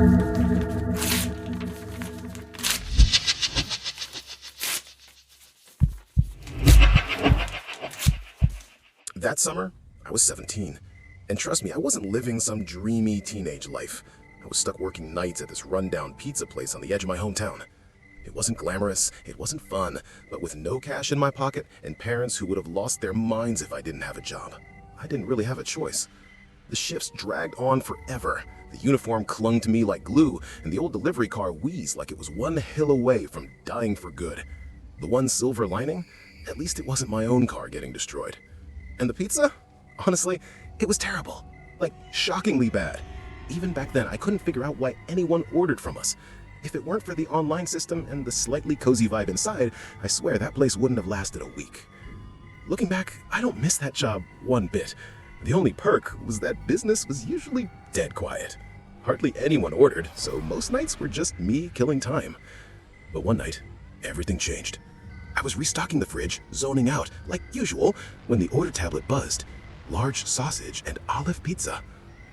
That summer, I was 17. And trust me, I wasn't living some dreamy teenage life. I was stuck working nights at this rundown pizza place on the edge of my hometown. It wasn't glamorous, it wasn't fun, but with no cash in my pocket and parents who would have lost their minds if I didn't have a job, I didn't really have a choice. The shifts dragged on forever. The uniform clung to me like glue, and the old delivery car wheezed like it was one hill away from dying for good. The one silver lining? At least it wasn't my own car getting destroyed. And the pizza? Honestly, it was terrible. Like, shockingly bad. Even back then, I couldn't figure out why anyone ordered from us. If it weren't for the online system and the slightly cozy vibe inside, I swear that place wouldn't have lasted a week. Looking back, I don't miss that job one bit. The only perk was that business was usually dead quiet. Hardly anyone ordered, so most nights were just me killing time. But one night, everything changed. I was restocking the fridge, zoning out, like usual, when the order tablet buzzed. Large sausage and olive pizza.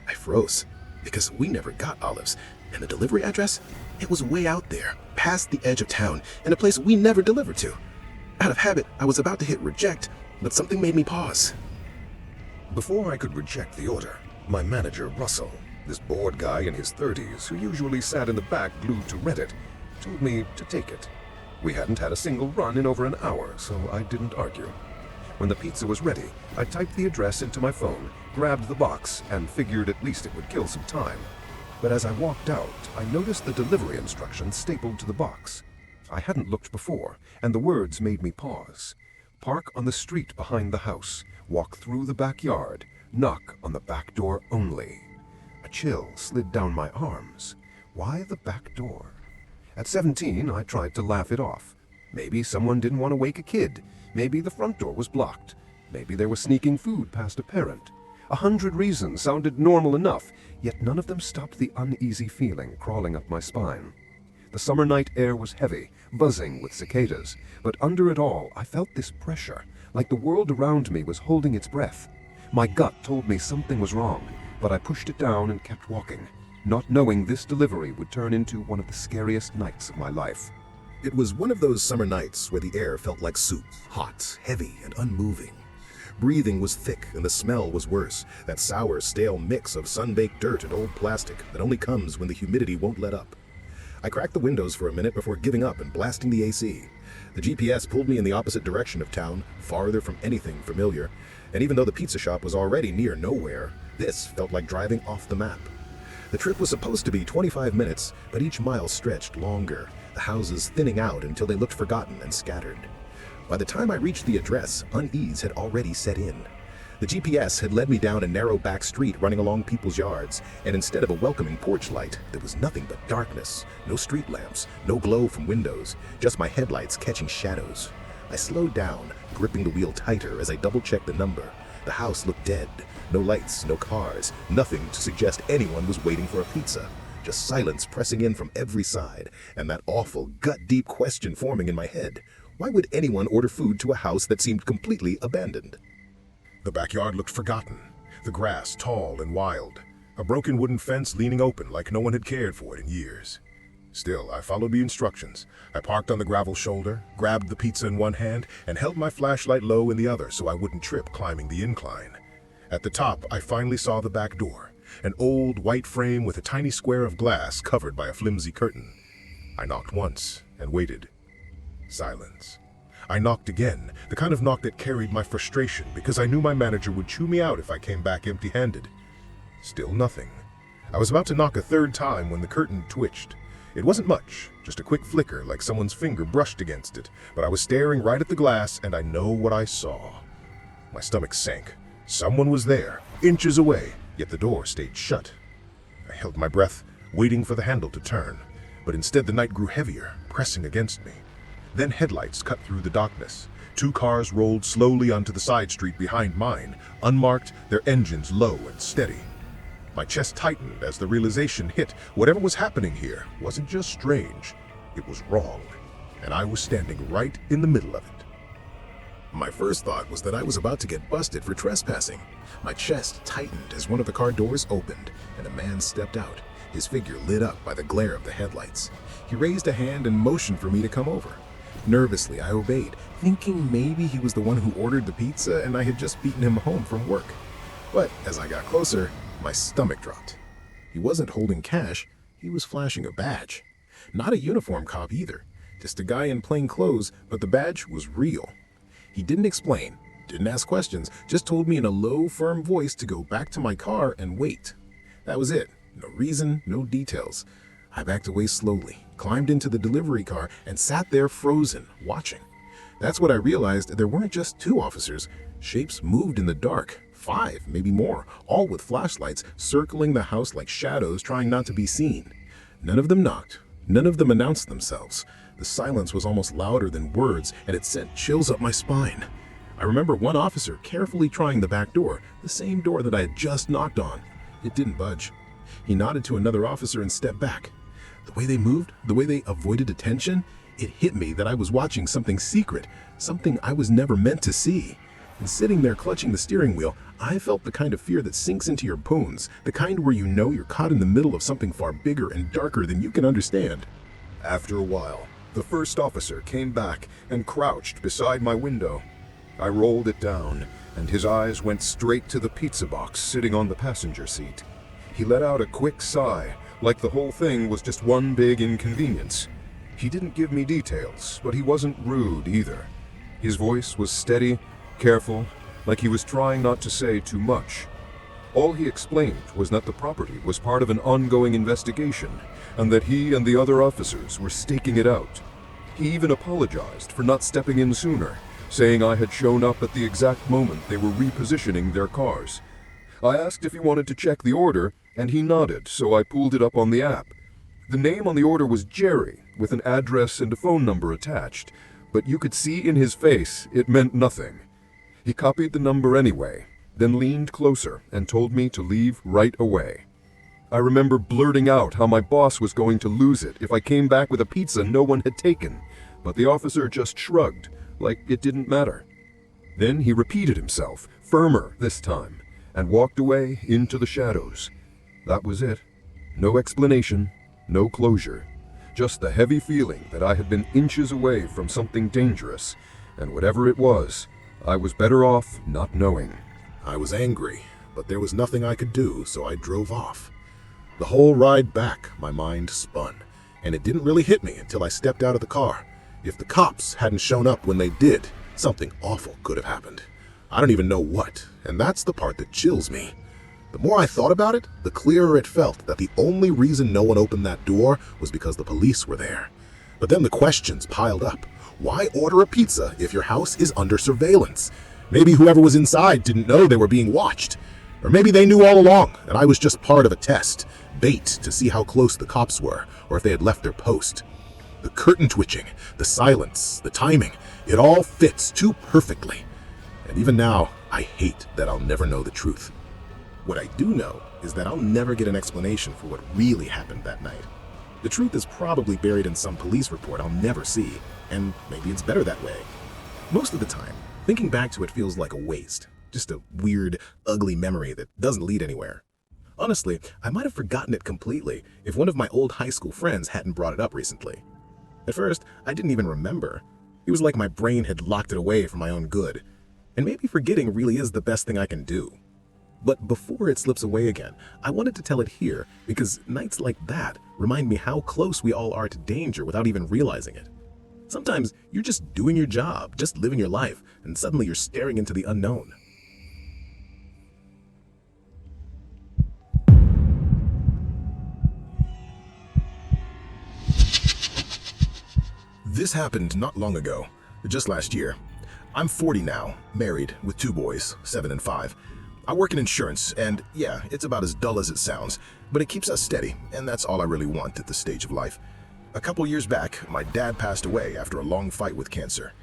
I froze, because we never got olives, and the delivery address? It was way out there, past the edge of town, in a place we never delivered to. Out of habit, I was about to hit reject, but something made me pause. Before I could reject the order, my manager, Russell, this bored guy in his 30s who usually sat in the back glued to Reddit, told me to take it. We hadn't had a single run in over an hour, so I didn't argue. When the pizza was ready, I typed the address into my phone, grabbed the box, and figured at least it would kill some time. But as I walked out, I noticed the delivery instructions stapled to the box. I hadn't looked before, and the words made me pause. Park on the street behind the house, walk through the backyard, knock on the back door only. A chill slid down my arms. Why the back door? At 17, I tried to laugh it off. Maybe someone didn't want to wake a kid. Maybe the front door was blocked. Maybe they were sneaking food past a parent. 100 reasons sounded normal enough, yet none of them stopped the uneasy feeling crawling up my spine. The summer night air was heavy, buzzing with cicadas, but under it all, I felt this pressure, like the world around me was holding its breath. My gut told me something was wrong, but I pushed it down and kept walking, not knowing this delivery would turn into one of the scariest nights of my life. It was one of those summer nights where the air felt like soup, hot, heavy, and unmoving. Breathing was thick and the smell was worse, that sour, stale mix of sun-baked dirt and old plastic that only comes when the humidity won't let up. I cracked the windows for a minute before giving up and blasting the AC. The GPS pulled me in the opposite direction of town, farther from anything familiar, and even though the pizza shop was already near nowhere, this felt like driving off the map. The trip was supposed to be 25 minutes, but each mile stretched longer, the houses thinning out until they looked forgotten and scattered. By the time I reached the address, unease had already set in. The GPS had led me down a narrow back street running along people's yards, and instead of a welcoming porch light, there was nothing but darkness. No street lamps, no glow from windows, just my headlights catching shadows. I slowed down, gripping the wheel tighter as I double-checked the number. The house looked dead. No lights, no cars, nothing to suggest anyone was waiting for a pizza. Just silence pressing in from every side, and that awful, gut-deep question forming in my head. Why would anyone order food to a house that seemed completely abandoned? The backyard looked forgotten, the grass tall and wild, a broken wooden fence leaning open like no one had cared for it in years. Still, I followed the instructions. I parked on the gravel shoulder, grabbed the pizza in one hand, and held my flashlight low in the other so I wouldn't trip climbing the incline. At the top, I finally saw the back door, an old white frame with a tiny square of glass covered by a flimsy curtain. I knocked once and waited. Silence. I knocked again, the kind of knock that carried my frustration because I knew my manager would chew me out if I came back empty-handed. Still nothing. I was about to knock a third time when the curtain twitched. It wasn't much, just a quick flicker like someone's finger brushed against it, but I was staring right at the glass and I know what I saw. My stomach sank. Someone was there, inches away, yet the door stayed shut. I held my breath, waiting for the handle to turn, but instead the night grew heavier, pressing against me. Then headlights cut through the darkness. 2 cars rolled slowly onto the side street behind mine, unmarked, their engines low and steady. My chest tightened as the realization hit whatever was happening here wasn't just strange, it was wrong, and I was standing right in the middle of it. My first thought was that I was about to get busted for trespassing. My chest tightened as one of the car doors opened, and a man stepped out, his figure lit up by the glare of the headlights. He raised a hand and motioned for me to come over. Nervously, I obeyed, thinking maybe he was the one who ordered the pizza and I had just beaten him home from work. But as I got closer, my stomach dropped. He wasn't holding cash, he was flashing a badge. Not a uniform cop either, just a guy in plain clothes, but the badge was real. He didn't explain, didn't ask questions, just told me in a low, firm voice to go back to my car and wait. That was it. No reason, no details. I backed away slowly, climbed into the delivery car, and sat there frozen, watching. That's when I realized there weren't just 2 officers. Shapes moved in the dark, 5, maybe more, all with flashlights, circling the house like shadows trying not to be seen. None of them knocked. None of them announced themselves. The silence was almost louder than words, and it sent chills up my spine. I remember one officer carefully trying the back door, the same door that I had just knocked on. It didn't budge. He nodded to another officer and stepped back. The way they moved, the way they avoided attention, it hit me that I was watching something secret, something I was never meant to see. And sitting there clutching the steering wheel, I felt the kind of fear that sinks into your bones, the kind where you know you're caught in the middle of something far bigger and darker than you can understand. After a while, the first officer came back and crouched beside my window. I rolled it down, and his eyes went straight to the pizza box sitting on the passenger seat. He let out a quick sigh, like the whole thing was just one big inconvenience. He didn't give me details, but he wasn't rude either. His voice was steady, careful, like he was trying not to say too much. All he explained was that the property was part of an ongoing investigation, and that he and the other officers were staking it out. He even apologized for not stepping in sooner, saying I had shown up at the exact moment they were repositioning their cars. I asked if he wanted to check the order, and he nodded, so I pulled it up on the app. The name on the order was Jerry, with an address and a phone number attached, but you could see in his face it meant nothing. He copied the number anyway, then leaned closer and told me to leave right away. I remember blurting out how my boss was going to lose it if I came back with a pizza no one had taken, but the officer just shrugged, like it didn't matter. Then he repeated himself, firmer this time, and walked away into the shadows. That was it. No explanation, no closure. Just the heavy feeling that I had been inches away from something dangerous, and whatever it was, I was better off not knowing. I was angry, but there was nothing I could do, so I drove off. The whole ride back, my mind spun, and it didn't really hit me until I stepped out of the car. If the cops hadn't shown up when they did, something awful could have happened. I don't even know what, and that's the part that chills me. The more I thought about it, the clearer it felt that the only reason no one opened that door was because the police were there. But then the questions piled up. Why order a pizza if your house is under surveillance? Maybe whoever was inside didn't know they were being watched. Or maybe they knew all along, and I was just part of a test, bait to see how close the cops were, or if they had left their post. The curtain twitching, the silence, the timing, it all fits too perfectly. And even now, I hate that I'll never know the truth. What I do know is that I'll never get an explanation for what really happened that night. The truth is probably buried in some police report I'll never see, and maybe it's better that way. Most of the time, thinking back to it feels like a waste, just a weird, ugly memory that doesn't lead anywhere. Honestly, I might have forgotten it completely if one of my old high school friends hadn't brought it up recently. At first, I didn't even remember. It was like my brain had locked it away for my own good. And maybe forgetting really is the best thing I can do. But before it slips away again, I wanted to tell it here because nights like that remind me how close we all are to danger without even realizing it. Sometimes you're just doing your job, just living your life, and suddenly you're staring into the unknown. This happened not long ago, just last year. I'm 40 now, married, with 2 boys, 7 and 5. I work in insurance, and yeah, it's about as dull as it sounds, but it keeps us steady, and that's all I really want at this stage of life. A couple years back, my dad passed away after a long fight with cancer.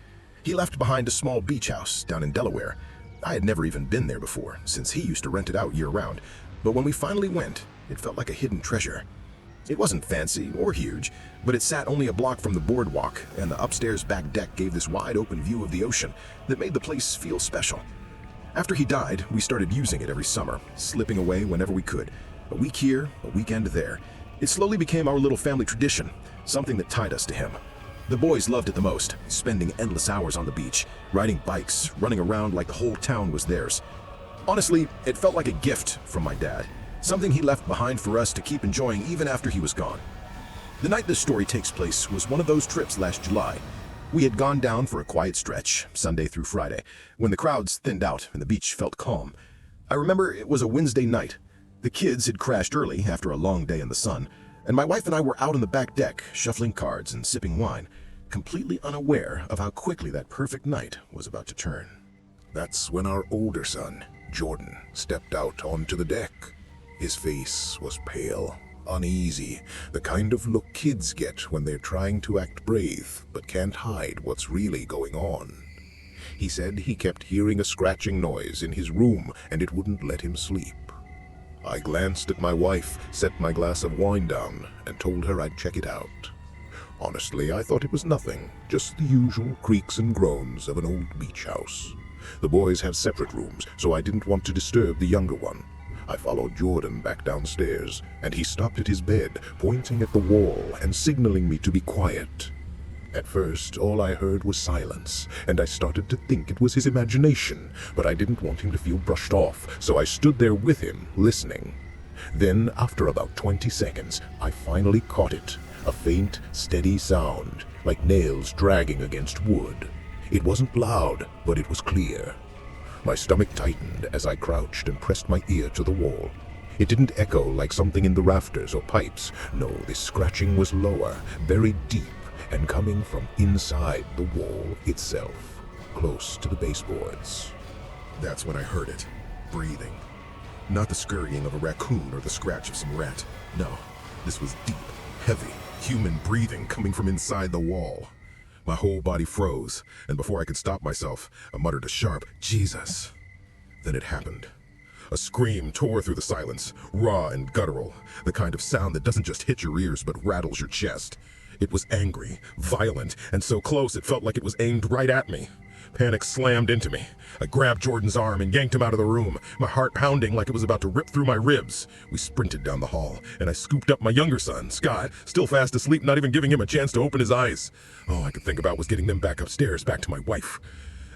He left behind a small beach house down in Delaware. I had never even been there before, since he used to rent it out year-round, but when we finally went, it felt like a hidden treasure. It wasn't fancy or huge, but it sat only a block from the boardwalk, and the upstairs back deck gave this wide-open view of the ocean that made the place feel special. After he died, we started using it every summer, slipping away whenever we could. A week here, a weekend there. It slowly became our little family tradition, something that tied us to him. The boys loved it the most, spending endless hours on the beach, riding bikes, running around like the whole town was theirs. Honestly, it felt like a gift from my dad, something he left behind for us to keep enjoying even after he was gone. The night this story takes place was one of those trips last July. We had gone down for a quiet stretch, Sunday through Friday, when the crowds thinned out and the beach felt calm. I remember it was a Wednesday night. The kids had crashed early after a long day in the sun, and my wife and I were out on the back deck, shuffling cards and sipping wine, completely unaware of how quickly that perfect night was about to turn. That's when our older son, Jordan, stepped out onto the deck. His face was pale, uneasy, the kind of look kids get when they're trying to act brave but can't hide what's really going on. He said he kept hearing a scratching noise in his room and it wouldn't let him sleep. I glanced at my wife, set my glass of wine down, and told her I'd check it out. Honestly, I thought it was nothing, just the usual creaks and groans of an old beach house. The boys have separate rooms, so I didn't want to disturb the younger one. I followed Jordan back downstairs, and he stopped at his bed, pointing at the wall and signaling me to be quiet. At first, all I heard was silence, and I started to think it was his imagination, but I didn't want him to feel brushed off, so I stood there with him, listening. Then, after about 20 seconds, I finally caught it, a faint, steady sound, like nails dragging against wood. It wasn't loud, but it was clear. My stomach tightened as I crouched and pressed my ear to the wall. It didn't echo like something in the rafters or pipes. No, this scratching was lower, very deep, and coming from inside the wall itself, close to the baseboards. That's when I heard it. Breathing. Not the scurrying of a raccoon or the scratch of some rat. No, this was deep, heavy, human breathing coming from inside the wall. My whole body froze, and before I could stop myself, I muttered a sharp, "Jesus." Then it happened. A scream tore through the silence, raw and guttural, the kind of sound that doesn't just hit your ears but rattles your chest. It was angry, violent, and so close it felt like it was aimed right at me. Panic slammed into me. I grabbed Jordan's arm and yanked him out of the room, my heart pounding like it was about to rip through my ribs. We sprinted down the hall, and I scooped up my younger son, Scott, still fast asleep, not even giving him a chance to open his eyes. All I could think about was getting them back upstairs, back to my wife.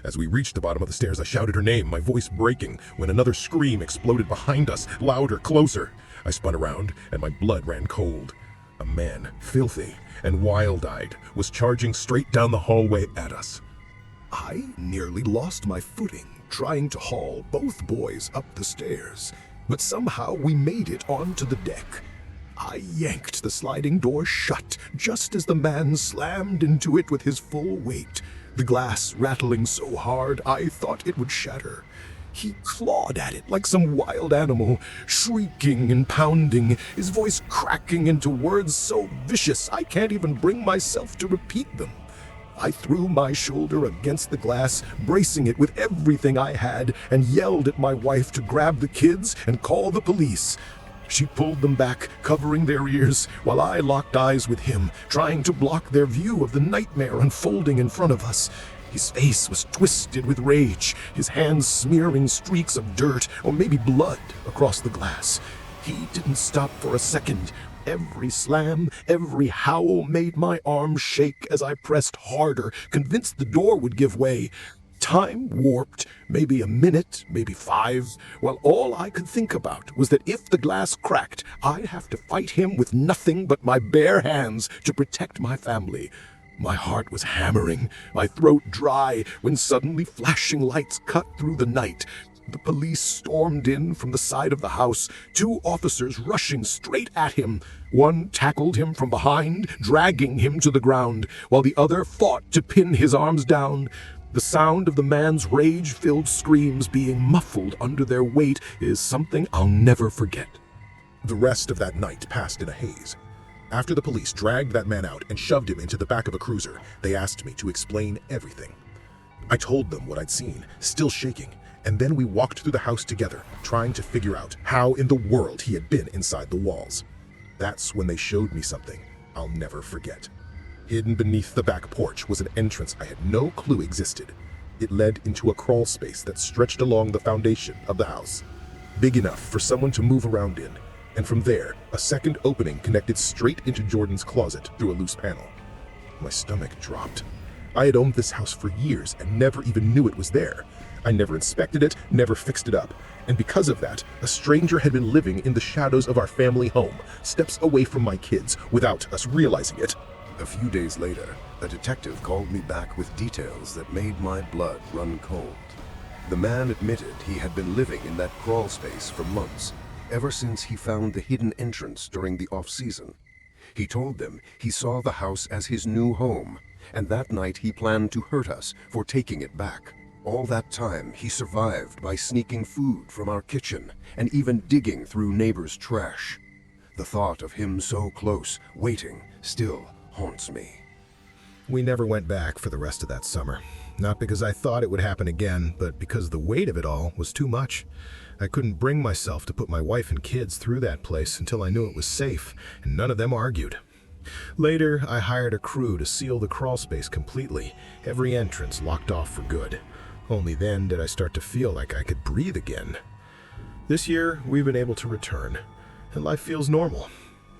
As we reached the bottom of the stairs, I shouted her name, my voice breaking, when another scream exploded behind us, louder, closer. I spun around, and my blood ran cold. A man, filthy and wild-eyed, was charging straight down the hallway at us. I nearly lost my footing trying to haul both boys up the stairs, but somehow we made it onto the deck. I yanked the sliding door shut just as the man slammed into it with his full weight, the glass rattling so hard I thought it would shatter. He clawed at it like some wild animal, shrieking and pounding, his voice cracking into words so vicious I can't even bring myself to repeat them. I threw my shoulder against the glass, bracing it with everything I had, and yelled at my wife to grab the kids and call the police. She pulled them back, covering their ears, while I locked eyes with him, trying to block their view of the nightmare unfolding in front of us. His face was twisted with rage, his hands smearing streaks of dirt or maybe blood across the glass. He didn't stop for a second. Every slam, every howl made my arms shake as I pressed harder, convinced the door would give way. Time warped, maybe a minute, maybe 5, while all I could think about was that if the glass cracked, I'd have to fight him with nothing but my bare hands to protect my family. My heart was hammering, my throat dry, when suddenly flashing lights cut through the night. The police stormed in from the side of the house, 2 officers rushing straight at him. One tackled him from behind, dragging him to the ground, while the other fought to pin his arms down. The sound of the man's rage-filled screams being muffled under their weight is something I'll never forget. The rest of that night passed in a haze. After the police dragged that man out and shoved him into the back of a cruiser, they asked me to explain everything. I told them what I'd seen, still shaking, and then we walked through the house together, trying to figure out how in the world he had been inside the walls. That's when they showed me something I'll never forget. Hidden beneath the back porch was an entrance I had no clue existed. It led into a crawl space that stretched along the foundation of the house, big enough for someone to move around in. and from there, a second opening connected straight into Jordan's closet through a loose panel. My stomach dropped. I had owned this house for years and never even knew it was there. I never inspected it, never fixed it up, and because of that, a stranger had been living in the shadows of our family home, steps away from my kids, without us realizing it. A few days later, a detective called me back with details that made my blood run cold. The man admitted he had been living in that crawl space for months, ever since he found the hidden entrance during the off-season. He told them he saw the house as his new home, and that night he planned to hurt us for taking it back. All that time, he survived by sneaking food from our kitchen and even digging through neighbors' trash. The thought of him so close, waiting, still haunts me. We never went back for the rest of that summer. Not because I thought it would happen again, but because the weight of it all was too much. I couldn't bring myself to put my wife and kids through that place until I knew it was safe, and none of them argued. Later, I hired a crew to seal the crawl space completely, every entrance locked off for good. Only then did I start to feel like I could breathe again. This year, we've been able to return, and life feels normal.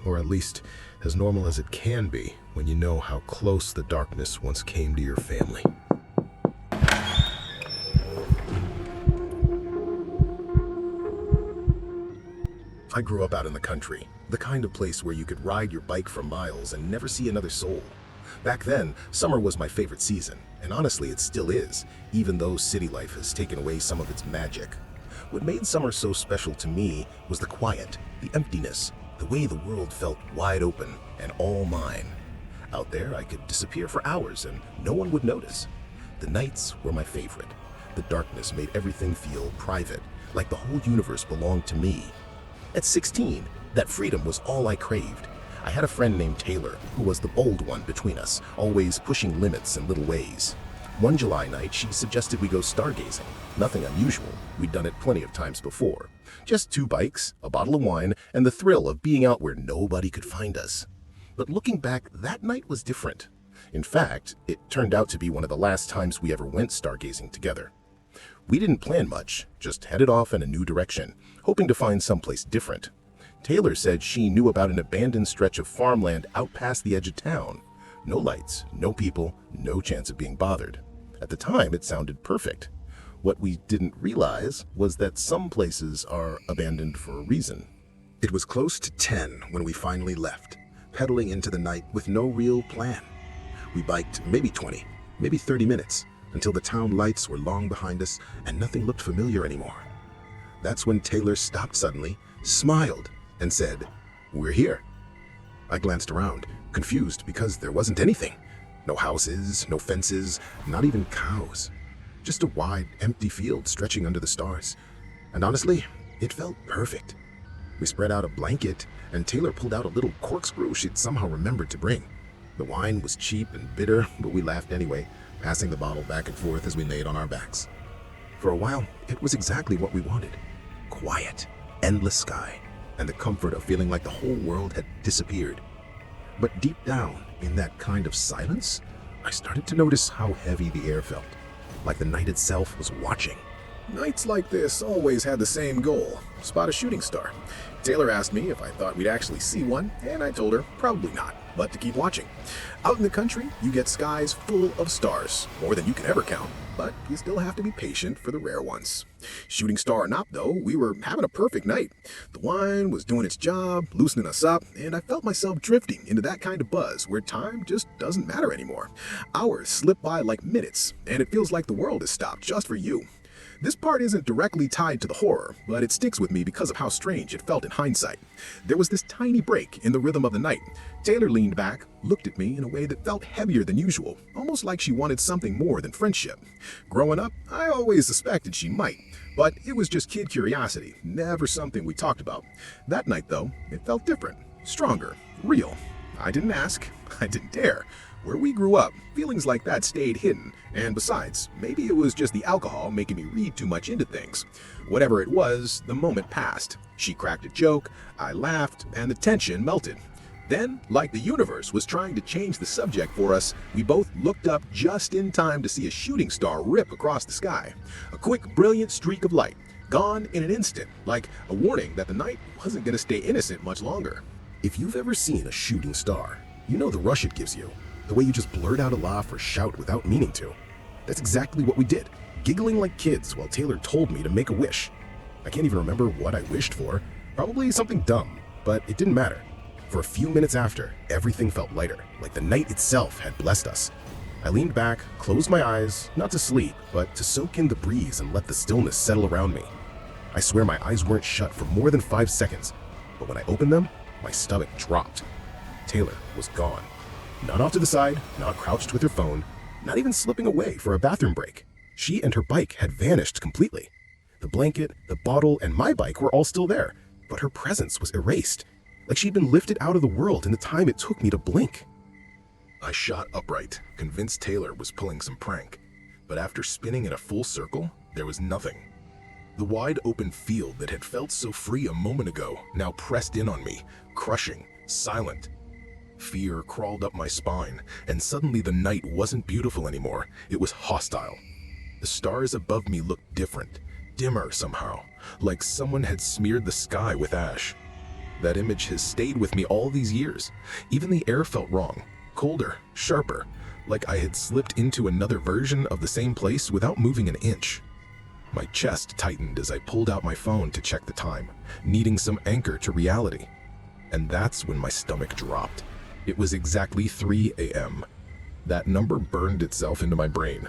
Or at least, as normal as it can be when you know how close the darkness once came to your family. I grew up out in the country, the kind of place where you could ride your bike for miles and never see another soul. Back then, summer was my favorite season, and honestly it still is, even though city life has taken away some of its magic. What made summer so special to me was the quiet, the emptiness, the way the world felt wide open and all mine. Out there, I could disappear for hours and no one would notice. The nights were my favorite. The darkness made everything feel private, like the whole universe belonged to me. At 16, that freedom was all I craved. I had a friend named Taylor, who was the bold one between us, always pushing limits in little ways. One July night, she suggested we go stargazing. Nothing unusual. We'd done it plenty of times before. Just 2 bikes, a bottle of wine, and the thrill of being out where nobody could find us. But looking back, that night was different. In fact, it turned out to be one of the last times we ever went stargazing together. We didn't plan much, just headed off in a new direction, hoping to find someplace different. Taylor said she knew about an abandoned stretch of farmland out past the edge of town. No lights, no people, no chance of being bothered. At the time, it sounded perfect. What we didn't realize was that some places are abandoned for a reason. It was close to 10 when we finally left, pedaling into the night with no real plan. We biked maybe 20, maybe 30 minutes, until the town lights were long behind us and nothing looked familiar anymore. That's when Taylor stopped suddenly, smiled, and said, "We're here." I glanced around, confused because there wasn't anything. No houses, no fences, not even cows. Just a wide, empty field stretching under the stars. And honestly, it felt perfect. We spread out a blanket, and Taylor pulled out a little corkscrew she'd somehow remembered to bring. The wine was cheap and bitter, but we laughed anyway, passing the bottle back and forth as we laid on our backs. For a while, it was exactly what we wanted. Quiet, endless sky, and the comfort of feeling like the whole world had disappeared. But deep down, in that kind of silence, I started to notice how heavy the air felt, like the night itself was watching. Nights like this always had the same goal: spot a shooting star. Taylor asked me if I thought we'd actually see one, and I told her probably not, but to keep watching. Out in the country, you get skies full of stars, more than you can ever count, but you still have to be patient for the rare ones. Shooting star or not, though, we were having a perfect night. The wine was doing its job, loosening us up, and I felt myself drifting into that kind of buzz where time just doesn't matter anymore. Hours slip by like minutes, and it feels like the world has stopped just for you. This part isn't directly tied to the horror, but it sticks with me because of how strange it felt in hindsight. There was this tiny break in the rhythm of the night. Taylor leaned back, looked at me in a way that felt heavier than usual, almost like she wanted something more than friendship. Growing up, I always suspected she might, but it was just kid curiosity, never something we talked about. That night, though, it felt different, stronger, real. I didn't ask, I didn't dare. Where we grew up, feelings like that stayed hidden, and besides, maybe it was just the alcohol making me read too much into things. Whatever it was, the moment passed. She cracked a joke, I laughed, and the tension melted. Then, like the universe was trying to change the subject for us, we both looked up just in time to see a shooting star rip across the sky. A quick, brilliant streak of light. Gone in an instant, like a warning that the night wasn't going to stay innocent much longer. If you've ever seen a shooting star, you know the rush it gives you. The way you just blurt out a laugh or shout without meaning to. That's exactly what we did, giggling like kids while Taylor told me to make a wish. I can't even remember what I wished for. Probably something dumb, but it didn't matter. For a few minutes after, everything felt lighter, like the night itself had blessed us. I leaned back, closed my eyes, not to sleep, but to soak in the breeze and let the stillness settle around me. I swear my eyes weren't shut for more than 5 seconds, but when I opened them, my stomach dropped. Taylor was gone. Not off to the side, not crouched with her phone, not even slipping away for a bathroom break. She and her bike had vanished completely. The blanket, the bottle, and my bike were all still there, but her presence was erased, like she'd been lifted out of the world in the time it took me to blink. I shot upright, convinced Taylor was pulling some prank, but after spinning in a full circle, there was nothing. The wide open field that had felt so free a moment ago now pressed in on me, crushing, silent. Fear crawled up my spine, and suddenly the night wasn't beautiful anymore, it was hostile. The stars above me looked different, dimmer somehow, like someone had smeared the sky with ash. That image has stayed with me all these years. Even the air felt wrong. Colder, sharper, like I had slipped into another version of the same place without moving an inch. My chest tightened as I pulled out my phone to check the time, needing some anchor to reality. And that's when my stomach dropped. It was exactly 3 a.m. That number burned itself into my brain.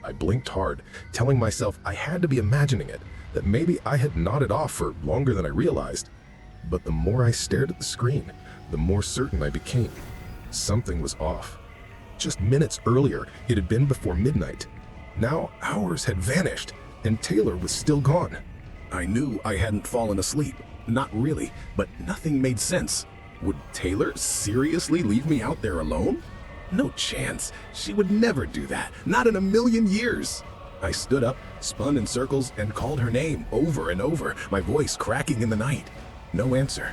I blinked hard, telling myself I had to be imagining it, that maybe I had nodded off for longer than I realized. But the more I stared at the screen, the more certain I became. Something was off. Just minutes earlier, it had been before midnight. Now hours had vanished, and Taylor was still gone. I knew I hadn't fallen asleep. Not really, but nothing made sense. Would Taylor seriously leave me out there alone? No chance. She would never do that. Not in a million years. I stood up, spun in circles, and called her name over and over, my voice cracking in the night. No answer.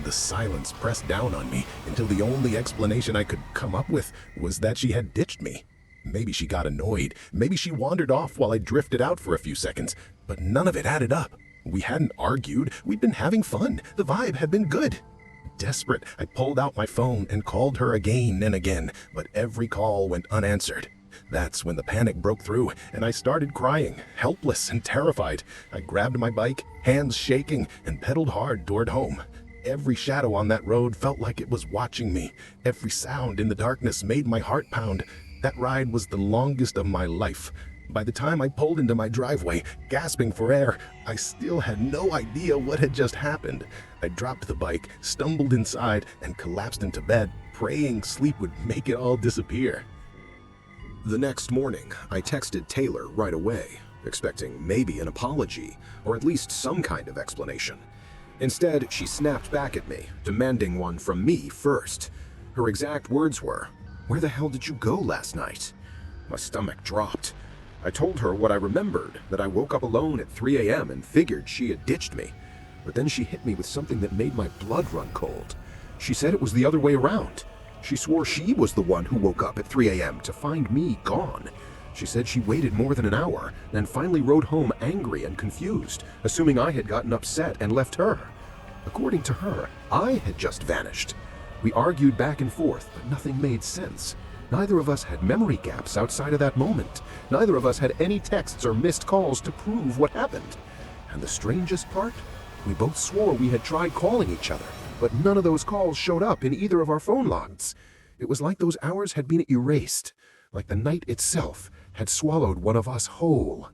The silence pressed down on me until the only explanation I could come up with was that she had ditched me. Maybe she got annoyed. Maybe she wandered off while I drifted out for a few seconds. But none of it added up. We hadn't argued. We'd been having fun. The vibe had been good. Desperate, I pulled out my phone and called her again and again, but every call went unanswered. That's when the panic broke through, and I started crying, helpless and terrified. I grabbed my bike, hands shaking, and pedaled hard toward home. Every shadow on that road felt like it was watching me. Every sound in the darkness made my heart pound. That ride was the longest of my life. By the time I pulled into my driveway, gasping for air, I still had no idea what had just happened. I dropped the bike, stumbled inside, and collapsed into bed, praying sleep would make it all disappear. The next morning, I texted Taylor right away, expecting maybe an apology, or at least some kind of explanation. Instead, she snapped back at me, demanding one from me first. Her exact words were, "Where the hell did you go last night?" My stomach dropped. I told her what I remembered, that I woke up alone at 3 a.m. and figured she had ditched me. But then she hit me with something that made my blood run cold. She said it was the other way around. She swore she was the one who woke up at 3 a.m. to find me gone. She said she waited more than an hour, then finally rode home angry and confused, assuming I had gotten upset and left her. According to her, I had just vanished. We argued back and forth, but nothing made sense. Neither of us had memory gaps outside of that moment. Neither of us had any texts or missed calls to prove what happened. And the strangest part? We both swore we had tried calling each other, but none of those calls showed up in either of our phone logs. It was like those hours had been erased, like the night itself had swallowed one of us whole.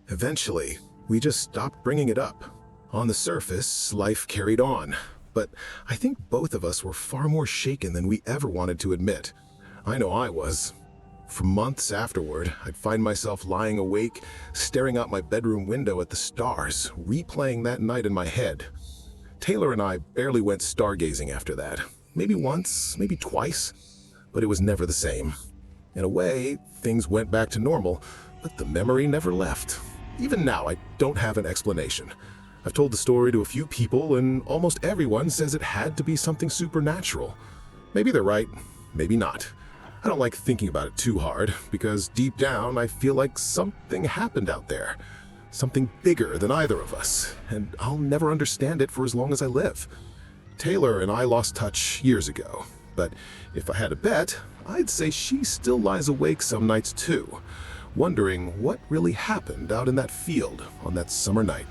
Eventually, we just stopped bringing it up. On the surface, life carried on, but I think both of us were far more shaken than we ever wanted to admit. I know I was. For months afterward, I'd find myself lying awake, staring out my bedroom window at the stars, replaying that night in my head. Taylor and I barely went stargazing after that. Maybe once, maybe twice, but it was never the same. In a way, things went back to normal, but the memory never left. Even now, I don't have an explanation. I've told the story to a few people, and almost everyone says it had to be something supernatural. Maybe they're right, maybe not. I don't like thinking about it too hard, because deep down I feel like something happened out there. Something bigger than either of us, and I'll never understand it for as long as I live. Taylor and I lost touch years ago, but if I had a bet, I'd say she still lies awake some nights too, wondering what really happened out in that field on that summer night.